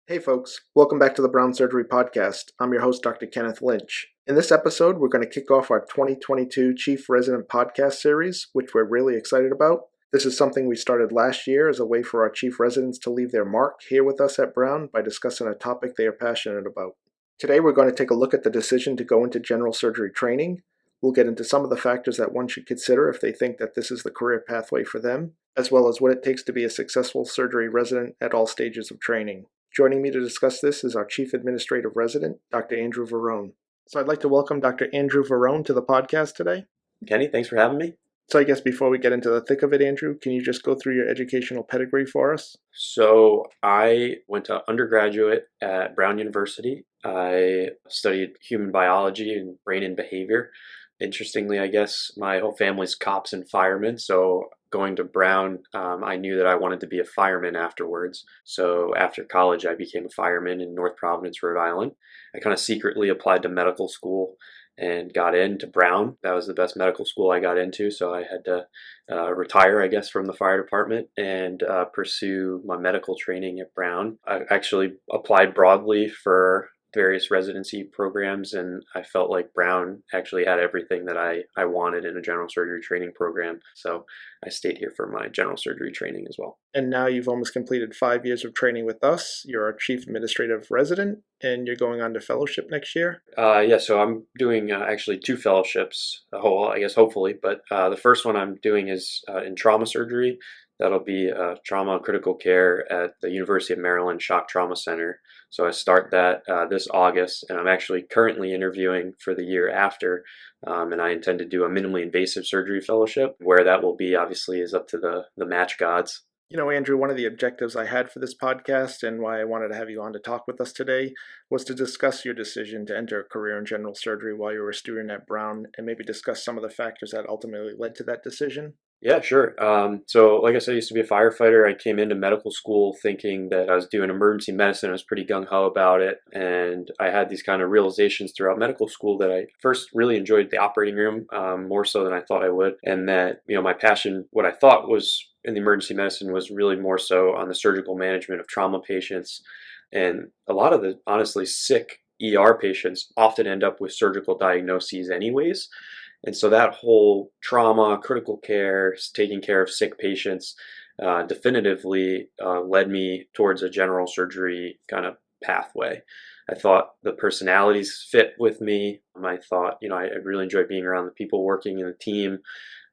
Hey folks, welcome back to the Brown Surgery Podcast. I'm your host, Dr. Kenneth Lynch. In this episode, we're going to kick off our 2022 Chief Resident Podcast series, which we're really excited about. This is something we started last year as a way for our Chief Residents to leave their mark here with us at Brown by discussing a topic they are passionate about. Today, we're going to take a look at the decision to go into general surgery training. We'll get into some of the factors that one should consider if they think that this is the career pathway for them, as well as what it takes to be a successful surgery resident at all stages of training. Joining me to discuss this is our Chief Administrative Resident, Dr. Andrew Varone. So I'd like to welcome Dr. Andrew Varone to the podcast today. Kenny, thanks for having me. So I guess before we get into the thick of it, Andrew, can you just go through your educational pedigree for us? So I went to undergraduate at Brown University. I studied human biology and brain and behavior. Interestingly, I guess my whole family's cops and firemen, so going to Brown, I knew that I wanted to be a fireman afterwards. So after college, I became a fireman in North Providence, Rhode Island. I kind of secretly applied to medical school and got into Brown. That was the best medical school I got into, so I had to retire, I guess, from the fire department and pursue my medical training at Brown. I actually applied broadly for various residency programs, and I felt like Brown actually had everything that I wanted in a general surgery training program. So I stayed here for my general surgery training as well. And now you've almost completed 5 years of training with us. You're our Chief Administrative Resident, and you're going on to fellowship next year? So I'm doing actually 2 fellowships, I guess hopefully, but the first one I'm doing is in trauma surgery. That'll be trauma and critical care at the University of Maryland Shock Trauma Center. So I start that this August, and I'm actually currently interviewing for the year after, and I intend to do a minimally invasive surgery fellowship. Where that will be, obviously, is up to the match gods. You know, Andrew, one of the objectives I had for this podcast and why I wanted to have you on to talk with us today was to discuss your decision to enter a career in general surgery while you were a student at Brown and maybe discuss some of the factors that ultimately led to that decision. Yeah, sure. So like I said, I used to be a firefighter. I came into medical school thinking that I was doing emergency medicine. I was pretty gung-ho about it. And I had these kind of realizations throughout medical school that I first really enjoyed the operating room, more so than I thought I would. And that, my passion, what I thought was in the emergency medicine was really more so on the surgical management of trauma patients. And a lot of the honestly sick ER patients often end up with surgical diagnoses anyways. And so that whole trauma, critical care, taking care of sick patients definitively led me towards a general surgery kind of pathway. I thought the personalities fit with me. I thought, I really enjoyed being around the people working in the team.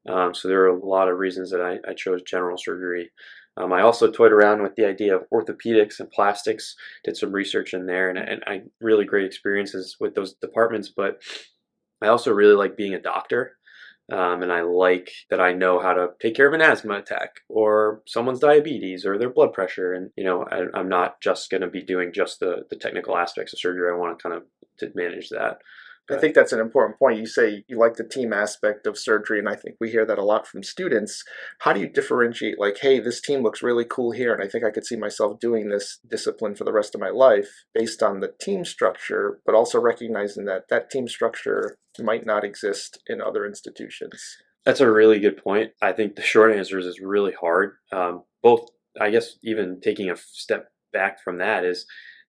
So there were a lot of reasons that I chose general surgery. I also toyed around with the idea of orthopedics and plastics, did some research in there, and I really great experiences with those departments, but I also really like being a doctor, and I like that I know how to take care of an asthma attack or someone's diabetes or their blood pressure. And, I'm not just going to be doing just the technical aspects of surgery. I want to kind of to manage that. I think that's an important point. You say you like the team aspect of surgery, and I think we hear that a lot from students. How do you differentiate, like, hey, this team looks really cool here, and I think I could see myself doing this discipline for the rest of my life based on the team structure, but also recognizing that that team structure might not exist in other institutions? That's a really good point. I think the short answer is it's really hard. Both, I guess, even taking a step back from that is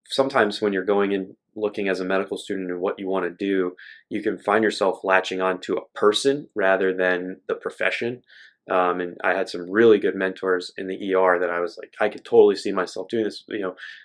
sometimes when you're going in looking as a medical student and what you want to do, you can find yourself latching on to a person rather than the profession. And I had some really good mentors in the ER that I was like, I could totally see myself doing this,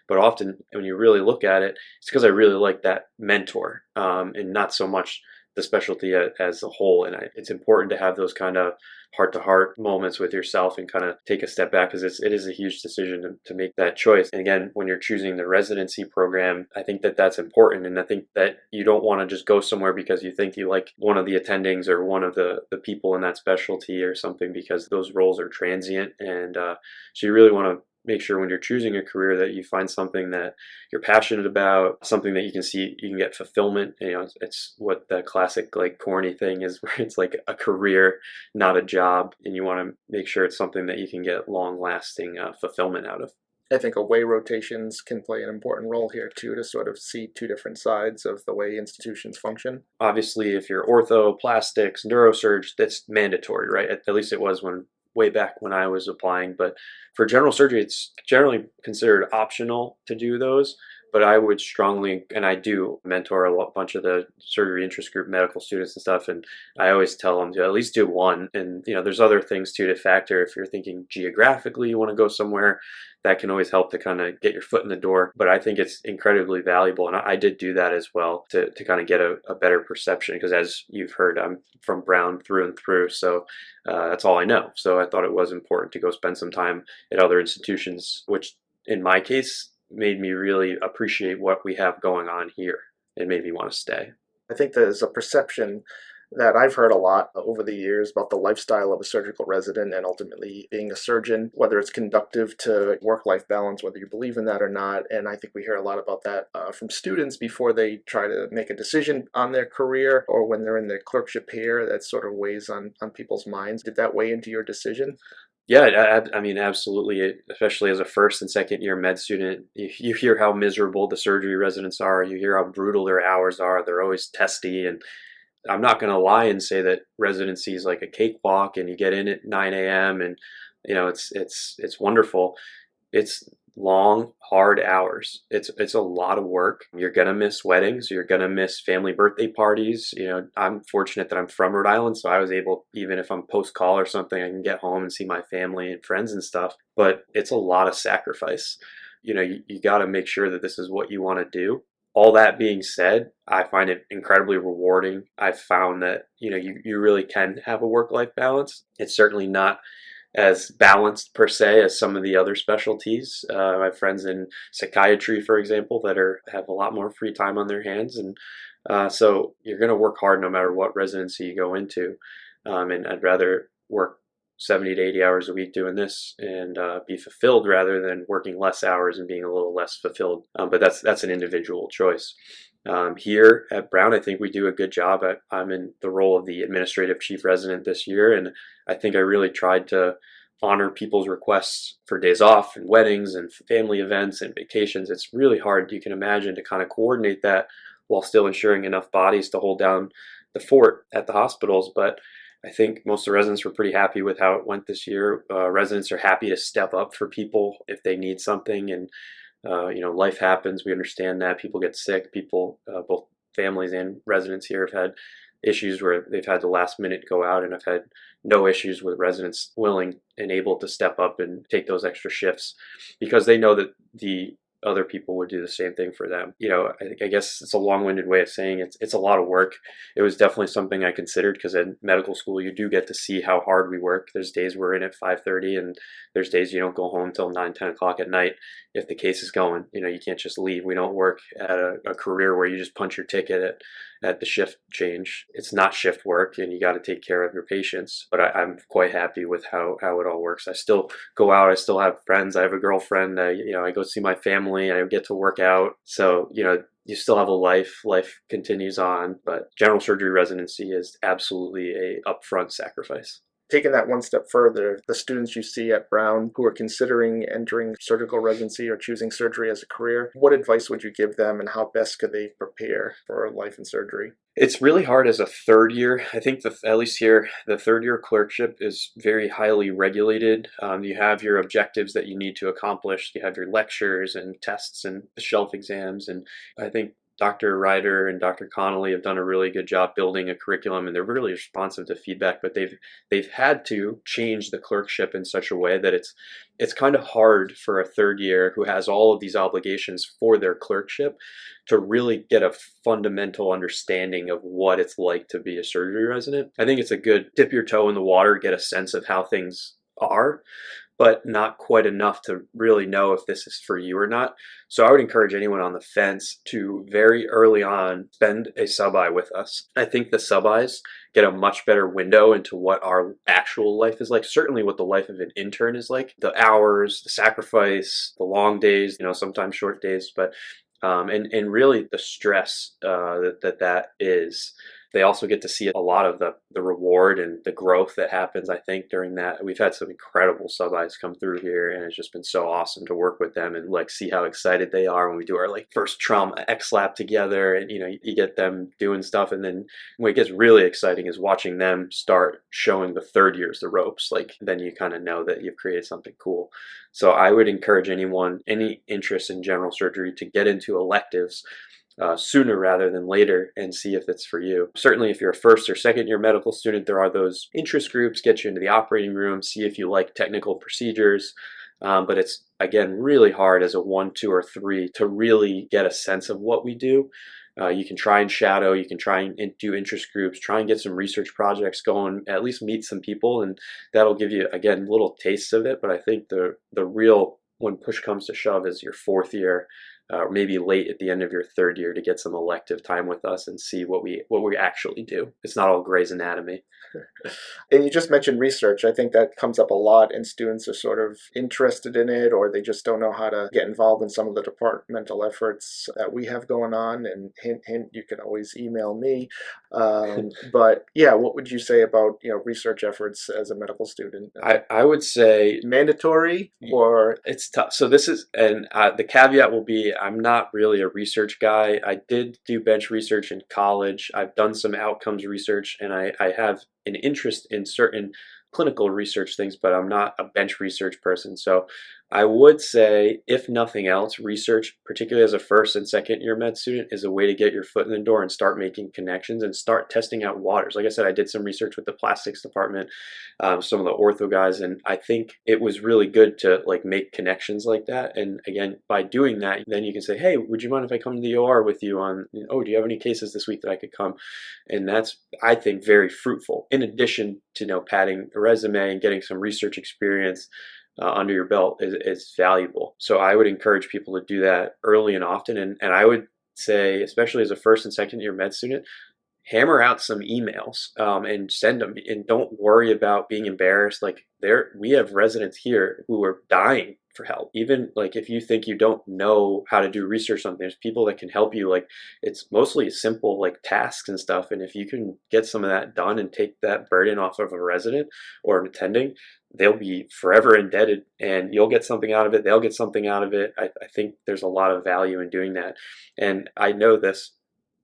but often when you really look at it, it's because I really like that mentor, and not so much the specialty as a whole. And it's important to have those kind of heart-to-heart moments with yourself and kind of take a step back, because it is a huge decision to make that choice. And again, when you're choosing the residency program, I think that that's important. And I think that you don't want to just go somewhere because you think you like one of the attendings or one of the people in that specialty or something, because those roles are transient. And so you really want to make sure when you're choosing a career that you find something that you're passionate about, something that you can see you can get fulfillment. It's what the classic like corny thing is, where it's like a career, not a job, and you want to make sure it's something that you can get long-lasting fulfillment out of. I think away rotations can play an important role here too, to sort of see two different sides of the way institutions function. Obviously, if you're ortho, plastics, neurosurge, that's mandatory, right? At least it was when way back when I was applying. But for general surgery, it's generally considered optional to do those. But I would strongly, and I do mentor bunch of the surgery interest group medical students and stuff, and I always tell them to at least do one. And there's other things too to factor. If you're thinking geographically, you want to go somewhere, that can always help to kind of get your foot in the door. But I think it's incredibly valuable, and I did do that as well to kind of get a better perception, because as you've heard, I'm from Brown through and through, so that's all I know. So I thought it was important to go spend some time at other institutions, which in my case made me really appreciate what we have going on here. It made me want to stay. I think there's a perception that I've heard a lot over the years about the lifestyle of a surgical resident and ultimately being a surgeon, whether it's conductive to work-life balance, whether you believe in that or not. And I think we hear a lot about that from students before they try to make a decision on their career, or when they're in their clerkship here, that sort of weighs on people's minds. Did that weigh into your decision? Yeah, I mean, absolutely. Especially as a first and second year med student, you hear how miserable the surgery residents are. You hear how brutal their hours are. They're always testy, and I'm not going to lie and say that residency is like a cakewalk and you get in at 9 a.m. and it's wonderful. It's long, hard hours. It's a lot of work. You're gonna miss weddings. You're gonna miss family birthday parties. I'm fortunate that I'm from Rhode Island, so I was able, even if I'm post call or something, I can get home and see my family and friends and stuff. But it's a lot of sacrifice. You got to make sure that this is what you want to do. All that being said, I find it incredibly rewarding. I've found that you really can have a work-life balance. It's certainly not as balanced per se as some of the other specialties. I have friends in psychiatry, for example, that have a lot more free time on their hands, and so you're going to work hard no matter what residency you go into. And I'd rather work 70 to 80 hours a week doing this and be fulfilled rather than working less hours and being a little less fulfilled. But that's an individual choice. Here at Brown, I think we do a good job. I'm in the role of the administrative chief resident this year, and I think I really tried to honor people's requests for days off and weddings and family events and vacations. It's really hard, you can imagine, to kind of coordinate that while still ensuring enough bodies to hold down the fort at the hospitals. But I think most of the residents were pretty happy with how it went this year. Residents are happy to step up for people if they need something, and life happens. We understand that people get sick. People, both families and residents here, have had issues where they've had to last minute go out, and I've had no issues with residents willing and able to step up and take those extra shifts because they know that the other people would do the same thing for them. I guess it's a long-winded way of saying it's a lot of work. It was definitely something I considered because in medical school you do get to see how hard we work. There's days we're in at 5:30 and there's days you don't go home till 9, 10 o'clock at night if the case is going. You can't just leave. We don't work at a career where you just punch your ticket at the shift change. It's not shift work, and you got to take care of your patients. But I'm quite happy with how it all works. I still go out. I still have friends. I have a girlfriend. I go see my family. I get to work out. So you still have a life. Life continues on. But general surgery residency is absolutely a upfront sacrifice. Taking that one step further, the students you see at Brown who are considering entering surgical residency or choosing surgery as a career, what advice would you give them, and how best could they prepare for life in surgery? It's really hard as a third year. I think at least here, the third year clerkship is very highly regulated. You have your objectives that you need to accomplish. You have your lectures and tests and shelf exams. And I think Dr. Ryder and Dr. Connolly have done a really good job building a curriculum, and they're really responsive to feedback, but they've had to change the clerkship in such a way that it's kind of hard for a third year who has all of these obligations for their clerkship to really get a fundamental understanding of what it's like to be a surgery resident. I think it's a good dip your toe in the water, get a sense of how things are, but not quite enough to really know if this is for you or not. So I would encourage anyone on the fence to very early on spend a sub-I with us. I think the sub-Is get a much better window into what our actual life is like, certainly what the life of an intern is like, the hours, the sacrifice, the long days, sometimes short days, but and really the stress that is. They also get to see a lot of the reward and the growth that happens, I think, during that. We've had some incredible sub-Is come through here, and it's just been so awesome to work with them and like see how excited they are when we do our like first trauma X lab together, and you get them doing stuff. And then what gets really exciting is watching them start showing the third years the ropes. Like then you kind of know that you've created something cool. So I would encourage anyone, any interest in general surgery, to get into electives sooner rather than later and see if it's for you. Certainly if you're a first or second year medical student, there are those interest groups, get you into the operating room, see if you like technical procedures. But it's, again, really hard as a 1, 2, or 3 to really get a sense of what we do. You can try and shadow, you can try and do interest groups, try and get some research projects going, at least meet some people, and that'll give you, again, little tastes of it. But I think the real, when push comes to shove, is your 4th year, or maybe late at the end of your 3rd year, to get some elective time with us and see what we actually do. It's not all Grey's Anatomy. And you just mentioned research. I think that comes up a lot, and students are sort of interested in it, or they just don't know how to get involved in some of the departmental efforts that we have going on. And hint, hint, you can always email me. But yeah, what would you say about research efforts as a medical student? I would say mandatory, or it's tough. So this is, and the caveat will be, I'm not really a research guy. I did do bench research in college. I've done some outcomes research, and I have an interest in certain clinical research things, but I'm not a bench research person. So I would say, if nothing else, research, particularly as a 1st and 2nd year med student, is a way to get your foot in the door and start making connections and start testing out waters. Like I said, I did some research with the plastics department, some of the ortho guys, and I think it was really good to like make connections like that. And again, by doing that, then you can say, hey, would you mind if I come to the OR with you on, oh, do you have any cases this week that I could come? And that's, I think, very fruitful. In addition to padding a resume and getting some research experience under your belt is valuable. So I would encourage people to do that early and often. And I would say, especially as a 1st and 2nd year med student, hammer out some emails and send them, and don't worry about being embarrassed. Like we have residents here who are dying for help. Even like if you think you don't know how to do research on things, people that can help you. Like it's mostly simple like tasks and stuff, and if you can get some of that done and take that burden off of a resident or an attending, they'll be forever indebted, and you'll get something out of it, they'll get something out of it. I think there's a lot of value in doing that. And I know this,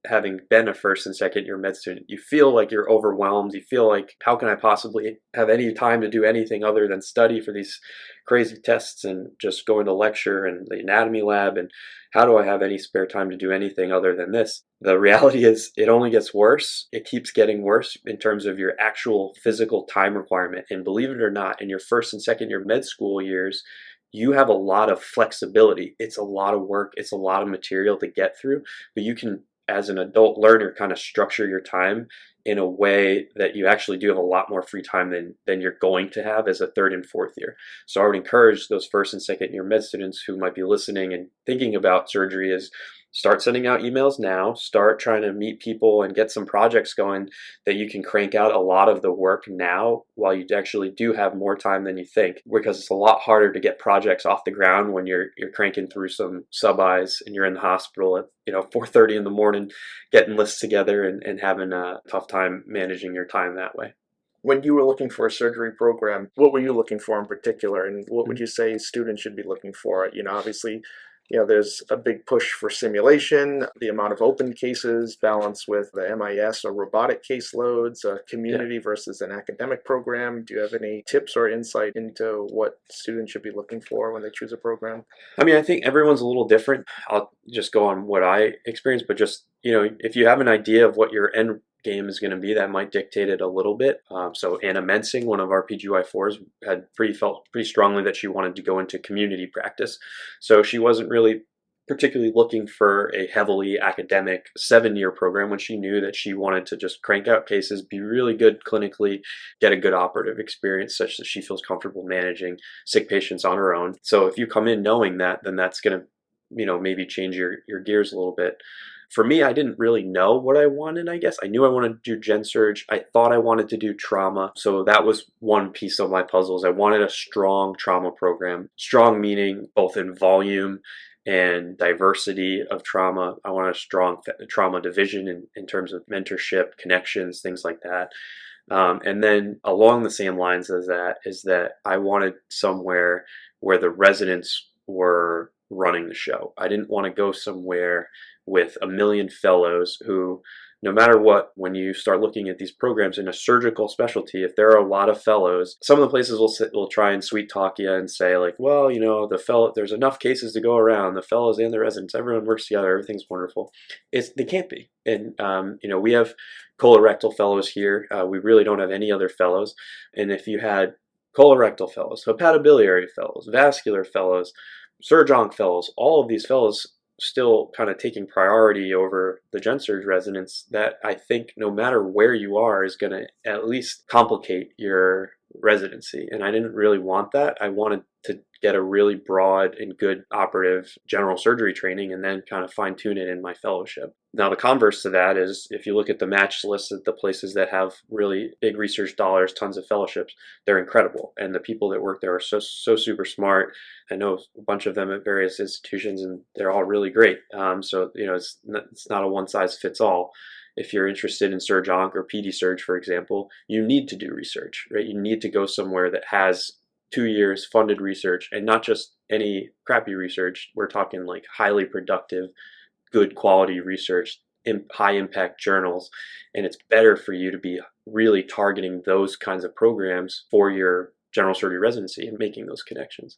having been a 1st and 2nd year med student, you feel like you're overwhelmed. You feel like, how can I possibly have any time to do anything other than study for these crazy tests and just go into lecture and the anatomy lab? And how do I have any spare time to do anything other than this? The reality is it only gets worse. It keeps getting worse in terms of your actual physical time requirement. And believe it or not, in your 1st and 2nd year med school years, you have a lot of flexibility. It's a lot of work. It's a lot of material to get through, but you can, as an adult learner, kind of structure your time in a way that you actually do have a lot more free time than you're going to have as a 3rd and 4th year. So I would encourage those 1st and 2nd year med students who might be listening and thinking about surgery is start sending out emails now, start trying to meet people and get some projects going that you can crank out a lot of the work now while you actually do have more time than you think, because it's a lot harder to get projects off the ground when you're cranking through some sub-Is and you're in the hospital at 4:30 in the morning getting lists together and having a tough time managing your time that way. When you were looking for a surgery program, what were you looking for in particular, and what would you say students should be looking for? Obviously, there's a big push for simulation, the amount of open cases balanced with the MIS or robotic caseloads, community versus an academic program. Do you have any tips or insight into what students should be looking for when they choose a program? I mean, I think everyone's a little different. I'll just go on what I experienced, but just, if you have an idea of what your end game is going to be, that might dictate it a little bit. So Anna Mensing, one of our PGY4s, felt pretty strongly that she wanted to go into community practice. So she wasn't really particularly looking for a heavily academic 7-year program when she knew that she wanted to just crank out cases, be really good clinically, get a good operative experience such that she feels comfortable managing sick patients on her own. So if you come in knowing that, then that's going to, maybe change your gears a little bit. For me, I didn't really know what I wanted, I guess. I knew I wanted to do gen surg. I thought I wanted to do trauma. So that was one piece of my puzzles. I wanted a strong trauma program. Strong meaning both in volume and diversity of trauma. I want a strong trauma division in terms of mentorship, connections, things like that. And then along the same lines as that is that I wanted somewhere where the residents were running the show. I didn't want to go somewhere with a million fellows who, no matter what, when you start looking at these programs in a surgical specialty, if there are a lot of fellows, some of the places will try and sweet talk you and say like, well, there's enough cases to go around. The fellows and the residents, everyone works together. Everything's wonderful. They can't be. And we have colorectal fellows here. We really don't have any other fellows. And if you had colorectal fellows, hepatobiliary fellows, vascular fellows, surg-onc fellows, all of these fellows still kind of taking priority over the gen surg residents, that I think no matter where you are is going to at least complicate your residency. And I didn't really want that. I wanted to get a really broad and good operative general surgery training and then kind of fine tune it in my fellowship. Now, the converse to that is if you look at the match list of the places that have really big research dollars, tons of fellowships, they're incredible. And the people that work there are so super smart. I know a bunch of them at various institutions and they're all really great. So it's not a one size fits all. If you're interested in surg-onc or PD surg, for example, you need to do research, right? You need to go somewhere that has 2 years funded research, and not just any crappy research. We're talking like highly productive, good quality research in high impact journals. And it's better for you to be really targeting those kinds of programs for your general surgery residency and making those connections.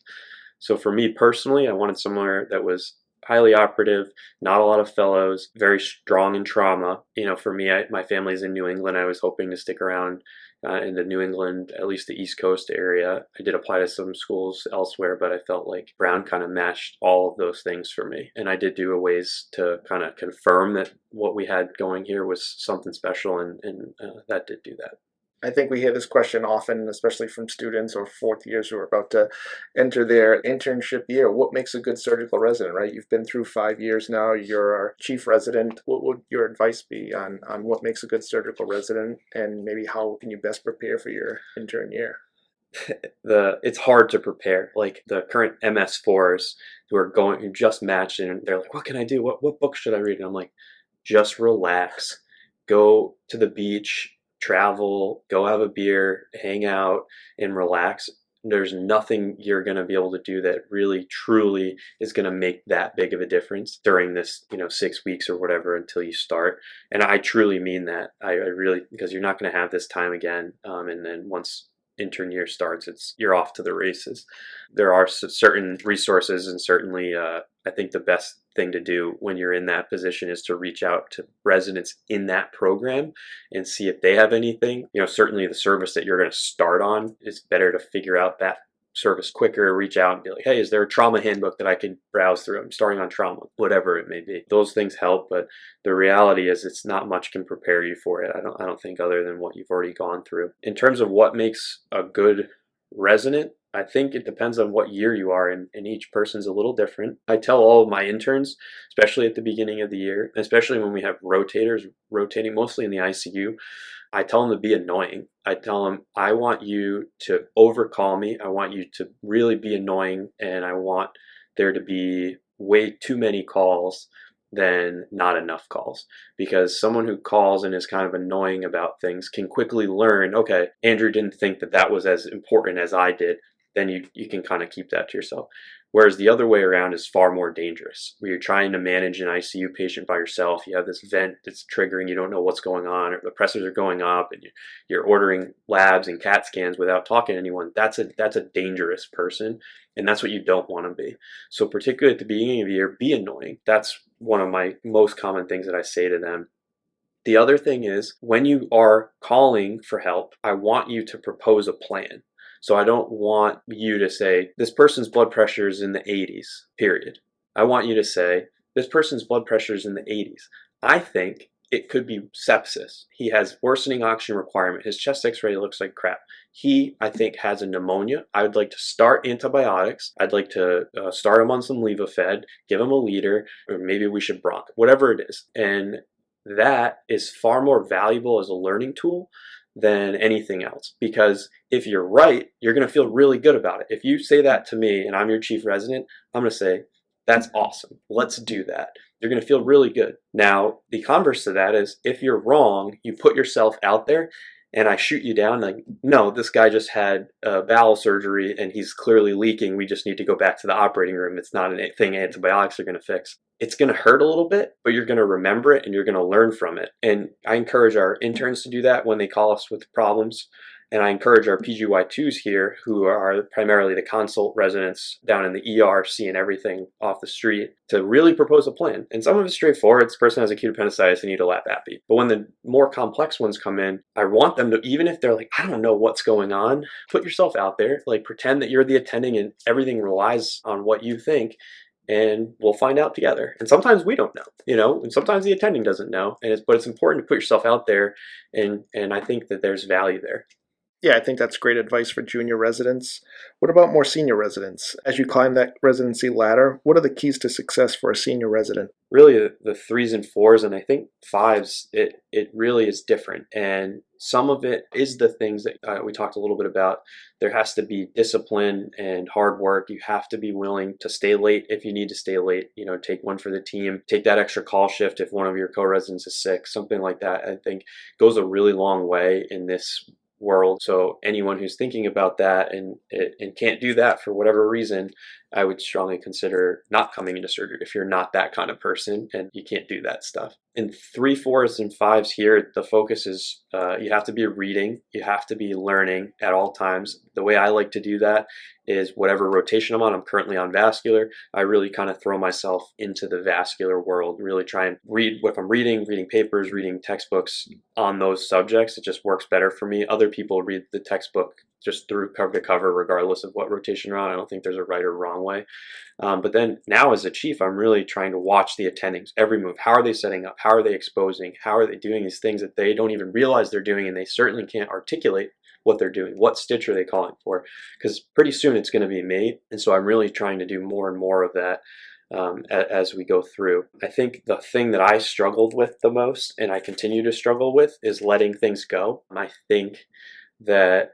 So for me personally, I wanted somewhere that was highly operative, not a lot of fellows, very strong in trauma. For me, my family's in New England. I was hoping to stick around in the New England, at least the East Coast area. I did apply to some schools elsewhere, but I felt like Brown kind of matched all of those things for me. And I did do a ways to kind of confirm that what we had going here was something special, and that did do that. I think we hear this question often, especially from students or fourth years who are about to enter their internship year. What makes a good surgical resident, right? You've been through 5 years now. You're our chief resident. What would your advice be on what makes a good surgical resident, and maybe how can you best prepare for your intern year? It's hard to prepare. Like the current MS4s who just matched and they're like, what can I do? What book should I read? And I'm like, just relax. Go to the beach, travel, go have a beer, hang out, and relax. There's nothing you're going to be able to do that really truly is going to make that big of a difference during this 6 weeks or whatever until you start. And I truly mean that. I really, because you're not going to have this time again. And then once intern year starts, you're off to the races. There are certain resources, and certainly I think the best thing to do when you're in that position is to reach out to residents in that program and see if they have anything. Certainly the service that you're going to start on, is better to figure out that service quicker, reach out and be like, hey, is there a trauma handbook that I can browse through? I'm starting on trauma, whatever it may be. Those things help, but the reality is it's not much can prepare you for it. I don't think, other than what you've already gone through. In terms of what makes a good resident, I think it depends on what year you are, and each person's a little different. I tell all of my interns, especially at the beginning of the year, especially when we have rotators rotating mostly in the ICU, I tell them to be annoying. I tell them, I want you to overcall me. I want you to really be annoying, and I want there to be way too many calls than not enough calls. Because someone who calls and is kind of annoying about things can quickly learn, okay, Andrew didn't think that was as important as I did. Then you can kind of keep that to yourself. Whereas the other way around is far more dangerous, where you're trying to manage an ICU patient by yourself. You have this vent that's triggering, you don't know what's going on, or the pressors are going up, and you're ordering labs and CAT scans without talking to anyone. That's a dangerous person, and that's what you don't want to be. So particularly at the beginning of the year, be annoying. That's one of my most common things that I say to them. The other thing is, when you are calling for help, I want you to propose a plan. So I don't want you to say, this person's blood pressure is in the 80s, period. I want you to say, this person's blood pressure is in the 80s. I think it could be sepsis. He has worsening oxygen requirement. His chest x-ray looks like crap. He, I think, has a pneumonia. I would like to start antibiotics. I'd like to start him on some Levofed, give him a liter, or maybe we should bronch, whatever it is. And that is far more valuable as a learning tool than anything else. Because if you're right, you're going to feel really good about it. If you say that to me and I'm your chief resident, I'm going to say, That's awesome. Let's do that. You're going to feel really good. Now, the converse to that is if you're wrong, you put yourself out there and I shoot you down like, no, this guy just had bowel surgery and he's clearly leaking. We just need to go back to the operating room. It's not a thing antibiotics are going to fix. It's going to hurt a little bit, but you're going to remember it and you're going to learn from it. And I encourage our interns to do that when they call us with problems. And I encourage our PGY2s here, who are primarily the consult residents down in the ER, seeing everything off the street, to really propose a plan. And some of it's straightforward. This person has acute appendicitis, they need a lap appy. But when the more complex ones come in, I want them to, even if they're like, I don't know what's going on, put yourself out there, like pretend that you're the attending and everything relies on what you think. And we'll find out together. And sometimes we don't know, and sometimes the attending doesn't know. But it's important to put yourself out there, and I think that there's value there. Yeah, I think that's great advice for junior residents. What about more senior residents? As you climb that residency ladder, what are the keys to success for a senior resident? Really, the threes and fours, and I think fives, it really is different. And some of it is the things that we talked a little bit about. There has to be discipline and hard work. You have to be willing to stay late if you need to stay late. Take one for the team, take that extra call shift if one of your co-residents is sick, something like that. I think goes a really long way in this world. So anyone who's thinking about that and can't do that for whatever reason, I would strongly consider not coming into surgery if you're not that kind of person and you can't do that stuff. In 3, 4s, and 5s here, the focus is you have to be reading, you have to be learning at all times. The way I like to do that is whatever rotation I'm on. I'm currently on vascular. I really kind of throw myself into the vascular world, really try and read what I'm reading papers, reading textbooks on those subjects. It just works better for me. Other people read the textbook just through cover to cover, regardless of what rotation you're on. I don't think there's a right or wrong way. But then now as a chief, I'm really trying to watch the attendings, every move. How are they setting up? How are they exposing? How are they doing these things that they don't even realize they're doing, and they certainly can't articulate what they're doing? What stitch are they calling for? Because pretty soon it's going to be made. And so I'm really trying to do more and more of that as we go through. I think the thing that I struggled with the most, and I continue to struggle with, is letting things go. I think that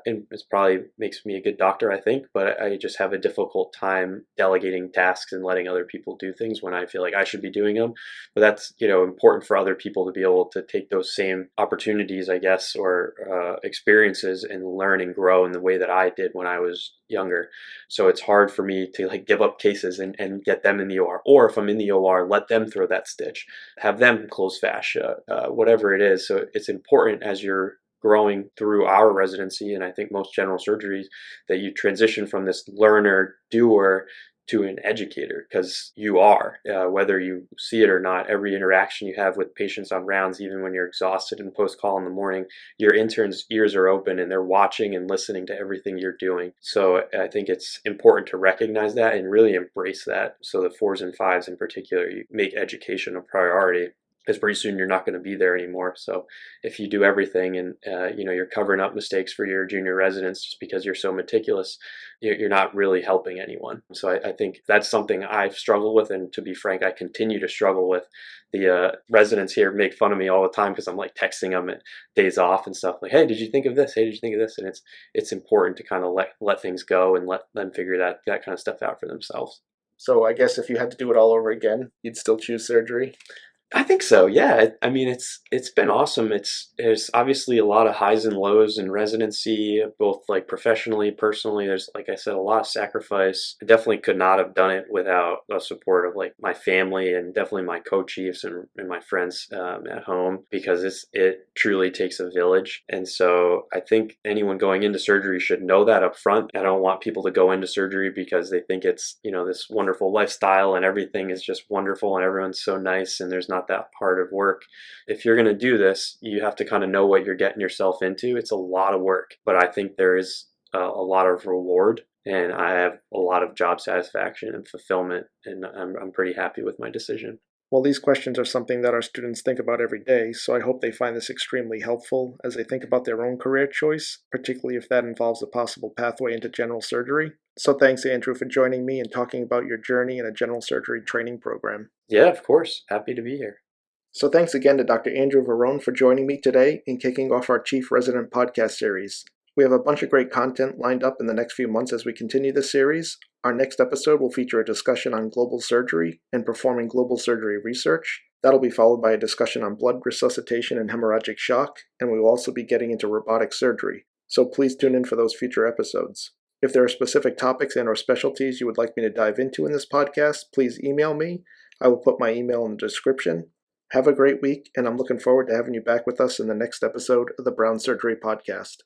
and this probably makes me a good doctor, I think, but I just have a difficult time delegating tasks and letting other people do things when I feel like I should be doing them. But that's, important for other people to be able to take those same opportunities, I guess, or experiences and learn and grow in the way that I did when I was younger. So it's hard for me to give up cases and get them in the OR. Or if I'm in the OR, let them throw that stitch, have them close fascia, whatever it is. So it's important as you're growing through our residency, and I think most general surgeries, that you transition from this learner doer to an educator, because you are, whether you see it or not. Every interaction you have with patients on rounds, even when you're exhausted and post-call in the morning, your interns' ears are open and they're watching and listening to everything you're doing. So I think it's important to recognize that and really embrace that. So the 4s and 5s in particular, you make education a priority, because pretty soon you're not going to be there anymore. So if you do everything and you're covering up mistakes for your junior residents just because you're so meticulous, you're not really helping anyone. So I think that's something I've struggled with, and to be frank, I continue to struggle with. The residents here make fun of me all the time because I'm texting them at days off and stuff, like, hey, did you think of this? Hey, did you think of this? And it's important to kind of let things go and let them figure that kind of stuff out for themselves. So I guess if you had to do it all over again, you'd still choose surgery? I think so. Yeah. I mean, it's been awesome. There's obviously a lot of highs and lows in residency, both professionally, personally. There's, like I said, a lot of sacrifice. I definitely could not have done it without the support of my family, and definitely my co-chiefs and my friends at home, because it truly takes a village. And so I think anyone going into surgery should know that up front. I don't want people to go into surgery because they think it's, this wonderful lifestyle and everything is just wonderful and everyone's so nice and there's not that hard of work. If you're going to do this, you have to kind of know what you're getting yourself into. It's a lot of work, but I think there is a lot of reward, and I have a lot of job satisfaction and fulfillment, and I'm pretty happy with my decision. Well, these questions are something that our students think about every day, so I hope they find this extremely helpful as they think about their own career choice, particularly if that involves a possible pathway into general surgery. So thanks, Andrew, for joining me and talking about your journey in a general surgery training program. Yeah, of course. Happy to be here. So thanks again to Dr. Andrew Varone for joining me today in kicking off our Chief Resident podcast series. We have a bunch of great content lined up in the next few months as we continue this series. Our next episode will feature a discussion on global surgery and performing global surgery research. That'll be followed by a discussion on blood resuscitation and hemorrhagic shock, and we will also be getting into robotic surgery. So please tune in for those future episodes. If there are specific topics and/or specialties you would like me to dive into in this podcast, please email me. I will put my email in the description. Have a great week, and I'm looking forward to having you back with us in the next episode of the Brown Surgery Podcast.